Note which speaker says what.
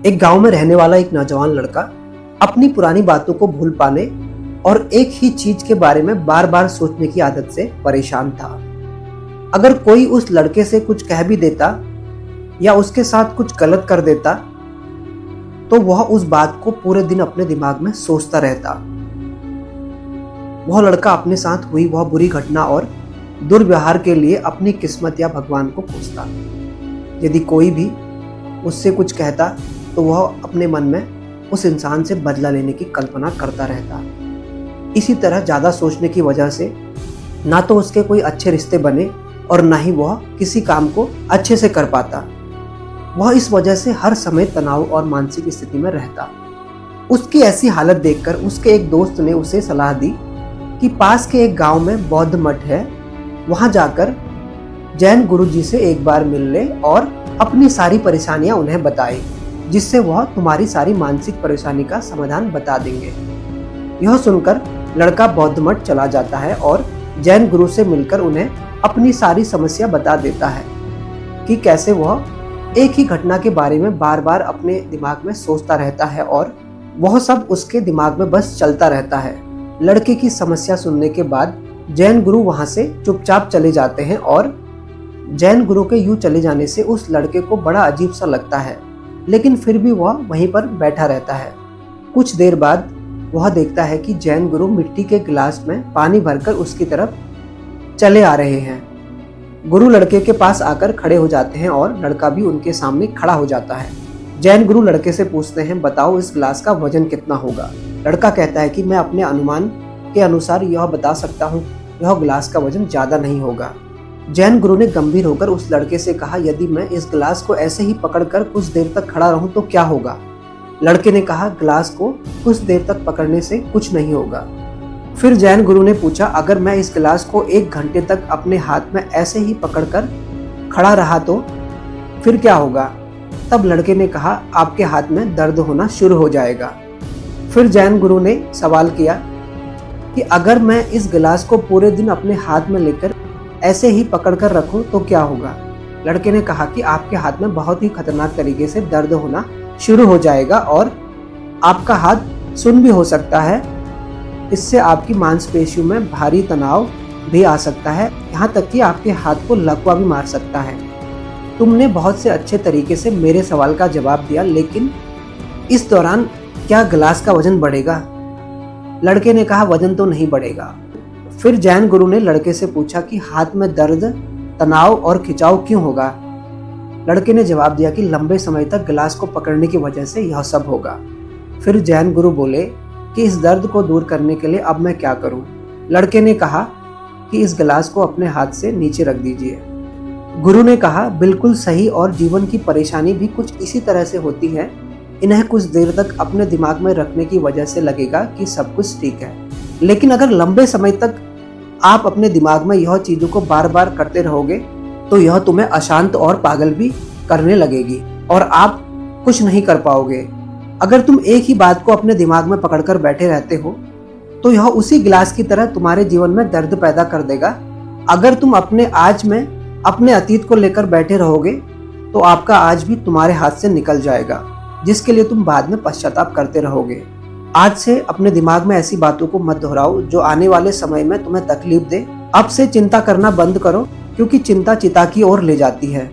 Speaker 1: एक गांव में रहने वाला एक नौजवान लड़का अपनी पुरानी बातों को भूल पाने और एक ही चीज के बारे में बार बार सोचने की आदत से परेशान था। अगर कोई उस लड़के से कुछ कह भी देता या उसके साथ कुछ गलत कर देता तो वह उस बात को पूरे दिन अपने दिमाग में सोचता रहता। वह लड़का अपने साथ हुई वह बुरी घटना और दुर्व्यवहार के लिए अपनी किस्मत या भगवान को कोसता। यदि कोई भी उससे कुछ कहता तो वह अपने मन में उस इंसान से बदला लेने की कल्पना करता रहता। इसी तरह ज़्यादा सोचने की वजह से ना तो उसके कोई अच्छे रिश्ते बने और ना ही वह किसी काम को अच्छे से कर पाता। वह इस वजह से हर समय तनाव और मानसिक स्थिति में रहता। उसकी ऐसी हालत देखकर उसके एक दोस्त ने उसे सलाह दी कि पास के एक गांव में बौद्ध मठ है, वहां जाकर जैन गुरु जी से एक बार मिल ले और अपनी सारी परेशानियां उन्हें बताए, जिससे वह तुम्हारी सारी मानसिक परेशानी का समाधान बता देंगे। यह सुनकर लड़का बौद्ध मठ चला जाता है और जैन गुरु से मिलकर उन्हें अपनी सारी समस्या बता देता है कि कैसे वह एक ही घटना के बारे में बार बार अपने दिमाग में सोचता रहता है और वह सब उसके दिमाग में बस चलता रहता है। लड़के की समस्या सुनने के बाद जैन गुरु वहां से चुपचाप चले जाते हैं और जैन गुरु के यूं चले जाने से उस लड़के को बड़ा अजीब सा लगता है, लेकिन फिर भी वह वहीं पर बैठा रहता है। कुछ देर बाद वह देखता है कि जैन गुरु मिट्टी के गिलास में पानी भरकर उसकी तरफ चले आ रहे हैं। गुरु लड़के के पास आकर खड़े हो जाते हैं और लड़का भी उनके सामने खड़ा हो जाता है। जैन गुरु लड़के से पूछते हैं, बताओ इस गिलास का वजन कितना होगा। लड़का कहता है कि मैं अपने अनुमान के अनुसार यह बता सकता हूँ, यह गिलास का वजन ज्यादा नहीं होगा। जैन गुरु ने गंभीर होकर उस लड़के से कहा, यदि मैं इस गिलास को ऐसे ही पकड़कर कुछ देर तक खड़ा रहूं तो क्या होगा। लड़के ने कहा, गिलास को कुछ देर तक पकड़ने से कुछ नहीं होगा। फिर जैन गुरु ने पूछा, अगर मैं इस गिलास को 1 घंटे तक अपने हाथ में ऐसे ही पकड़कर खड़ा रहा तो फिर क्या होगा। तब लड़के ने कहा, आपके हाथ में दर्द होना शुरू हो जाएगा। फिर जैन गुरु ने सवाल किया कि अगर मैं इस गिलास को पूरे दिन अपने हाथ में लेकर ऐसे ही पकड़कर रखूं तो क्या होगा। लड़के ने कहा कि आपके हाथ में बहुत ही खतरनाक तरीके से दर्द होना शुरू हो जाएगा और आपका हाथ सुन्न भी हो सकता है। इससे आपकी मांसपेशियों में भारी तनाव भी आ सकता है, यहाँ तक कि आपके हाथ को लकवा भी मार सकता है। तुमने बहुत से अच्छे तरीके से मेरे सवाल का जवाब दिया, लेकिन इस दौरान क्या गिलास का वजन बढ़ेगा। लड़के ने कहा, वजन तो नहीं बढ़ेगा। फिर जैन गुरु ने लड़के से पूछा कि हाथ में दर्द, तनाव और खिंचाव क्यों होगा। लड़के ने जवाब दिया कि लंबे समय तक गिलास को पकड़ने की वजह से यह सब होगा। फिर जैन गुरु बोले कि इस दर्द को दूर करने के लिए अब मैं क्या करूं। लड़के ने कहा कि इस गिलास को अपने हाथ से नीचे रख दीजिए। गुरु ने कहा, बिल्कुल सही, और जीवन की परेशानी भी कुछ इसी तरह से होती है। इन्हें कुछ देर तक अपने दिमाग में रखने की वजह से लगेगा कि सब कुछ ठीक है, लेकिन अगर लंबे समय तक आप अपने दिमाग में यह चीजों को बार बार करते रहोगे तो यह तुम्हें अशांत और पागल भी करने लगेगी और आप कुछ नहीं कर पाओगे। अगर तुम एक ही बात को अपने दिमाग में पकड़कर बैठे रहते हो तो यह उसी गिलास की तरह तुम्हारे जीवन में दर्द पैदा कर देगा। अगर तुम अपने आज में अपने अतीत को लेकर बैठे रहोगे तो आपका आज भी तुम्हारे हाथ से निकल जाएगा, जिसके लिए तुम बाद में पश्चाताप करते रहोगे। आज से अपने दिमाग में ऐसी बातों को मत दोहराओ जो आने वाले समय में तुम्हें तकलीफ दे। अब से चिंता करना बंद करो, क्योंकि चिंता चिता की ओर ले जाती है।